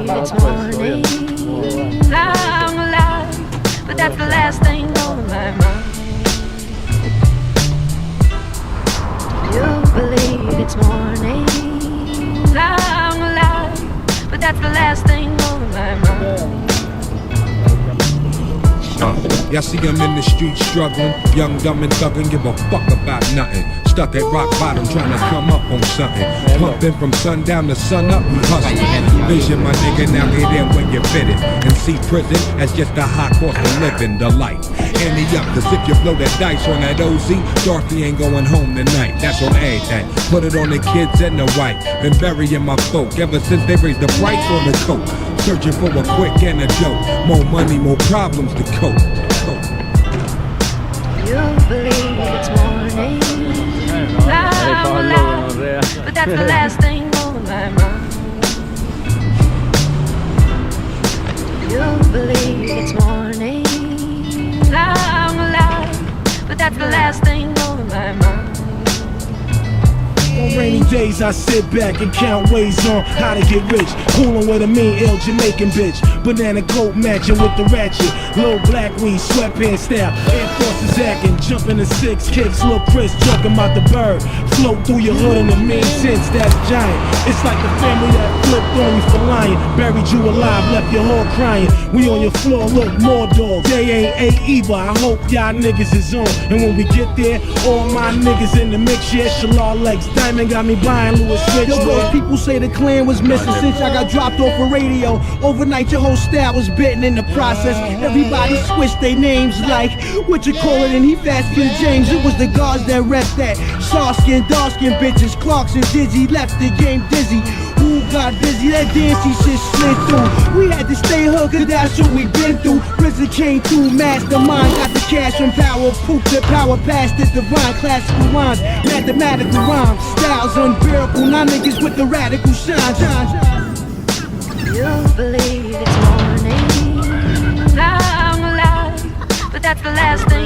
it's morning. I'm alive, but that's the last thing on my mind. You believe it's morning. I'm alive, but that's the last thing on my mind. Y'all see him in the street struggling, young, dumb, and thuggin', give a fuck about nothing. Stuck at rock bottom, trying to come up on something. Pumping from sundown to sun up, we hustle. Vision, my nigga, now get in when you fit it. And see prison as just a high cost of living the life. Ante up, cause if you blow that dice on that OZ, Dorothy ain't going home tonight. That's on everything. Put it on the kids and the white. Been burying my folk ever since they raised the price on the coke. Searching for a quick antidote. More money, more problems to cope. You believe it's morning. I'm alive, but that's the last thing on my mind. You believe it's morning. I'm alive, but that's the last thing on my mind. On rainy days I sit back and count ways on how to get rich. Coolin' with a mean, ill Jamaican bitch. Banana coat matching with the ratchet. Low black weed, sweatpants style. Air Forces acting, jumping the six kicks. Lil' Chris talking about the bird. Float through your hood in the mean sense, that's giant. It's like the family that flipped on you for lying. Buried you alive, left your whole crying. We on your floor, look, more dogs. They ain't A either, I hope y'all niggas is on. And when we get there, all my niggas in the mix, yeah, Shalal legs. Diamond got me buying Louis Rich. Yo, bro, people say the clan was missing since I got dropped off a radio. Overnight, your whole style was bitten in the process. Everybody switched their names like, what you call it, and he fast King James. It was the guards that rest that. Soft-skin, dark-skin bitches, Clarks and Dizzy left the game dizzy. Who got busy? That dancey shit slid through. We had to stay hooked, cause that's what we been through. Prison came through, mastermind, got the cash from power, proof that power past this divine. Classical rhymes, mathematical rhymes, styles unbearable. Now niggas with the radical shine. You believe it's morning. I'm alive, but that's the last thing